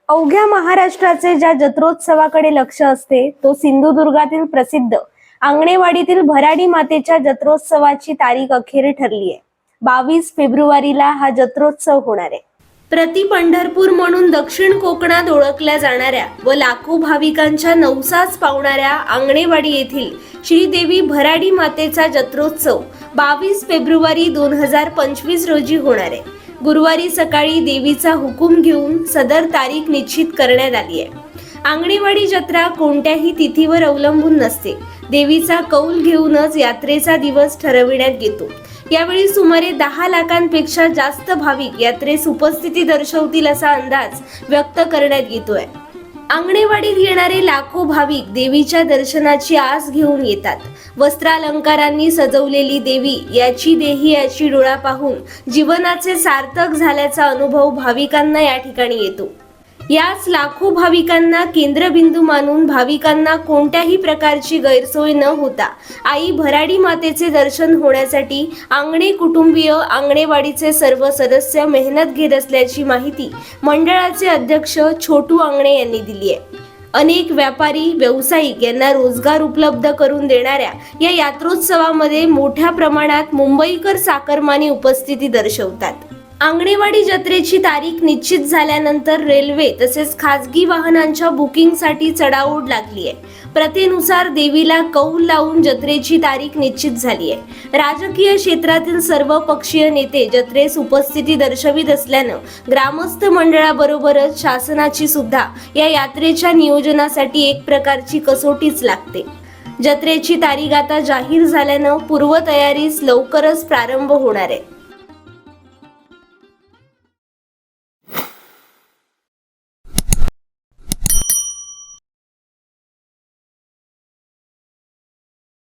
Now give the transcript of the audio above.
अवघ्या महाराष्ट्राचे ज्या जत्रोत्सवाकडे लक्ष असते तो सिंधुदुर्गातील प्रसिद्ध आंगणेवाडीतील भराडी मातेच्या जत्रोत्सवाची तारीख अखेर ठरली आहे। 22 फेब्रुवारीला हा जत्रोत्सव होणार आहे। प्रति पंढरपूर म्हणून दक्षिण कोकणात ओळखल्या जाणाऱ्या व लाखो भाविकांच्या नवसास पावणाऱ्या आंगणेवाडी येथील श्रीदेवी भराडी मातेचा जत्रोत्सव 22 फेब्रुवारी 2025 रोजी होणार आहे। गुरुवारी सकाळी देवीचा हुकूम घेऊन सदर तारीख निश्चित करण्यात आली आहे। आंगणेवाडी जत्रा कोणत्याही तिथीवर अवलंबून नसते। देवीचा कौल घेऊनच यात्रेचा दिवस ठरविण्यात येतो। यावेळी सुमारे 10 लाखांपेक्षा जास्त भाविक यात्रेस उपस्थिती दर्शवतील असा अंदाज व्यक्त करण्यात येतोय। आंगणेवाडीत येणारे लाखो भाविक देवीच्या दर्शनाची आस घेऊन येतात। वस्त्रालंकारांनी सजवलेली देवी याची देही याची डोळा पाहून जीवनाचे सार्थक झाल्याचा अनुभव भाविकांना या ठिकाणी येतो। याच लाखो भाविकांना केंद्रबिंदू मानून भाविकांना कोणत्याही प्रकारची गैरसोय न होता आई भराडी मातेचे दर्शन होण्यासाठी आंगणे कुटुंबीय आंगणेवाडीचे सर्व सदस्य मेहनत घेत असल्याची माहिती मंडळाचे अध्यक्ष छोटू आंगणे यांनी दिली आहे। अनेक व्यापारी व्यावसायिक यांना रोजगार उपलब्ध करून देणाऱ्या या यात्रोत्सवामध्ये मोठ्या प्रमाणात मुंबईकर चाकरमानी उपस्थिती दर्शवतात। आंगणेवाडी जत्रेची तारीख निश्चित झाल्यानंतर रेल्वे तसेच खासगी वाहनांच्या बुकिंगसाठी चढाओढ लागली आहे। प्रथेनुसार देवीला कौल लावून जत्रेची तारीख निश्चित झाली आहे। राजकीय क्षेत्रातील सर्व पक्षीय नेते जत्रेस उपस्थिती दर्शवित असल्यानं ग्रामस्थ मंडळाबरोबरच शासनाची सुद्धा या यात्रेच्या नियोजनासाठी एक प्रकारची कसोटीच लागते। जत्रेची तारीख आता जाहीर झाल्यानं पूर्वतयारीस लवकरच प्रारंभ होणार आहे।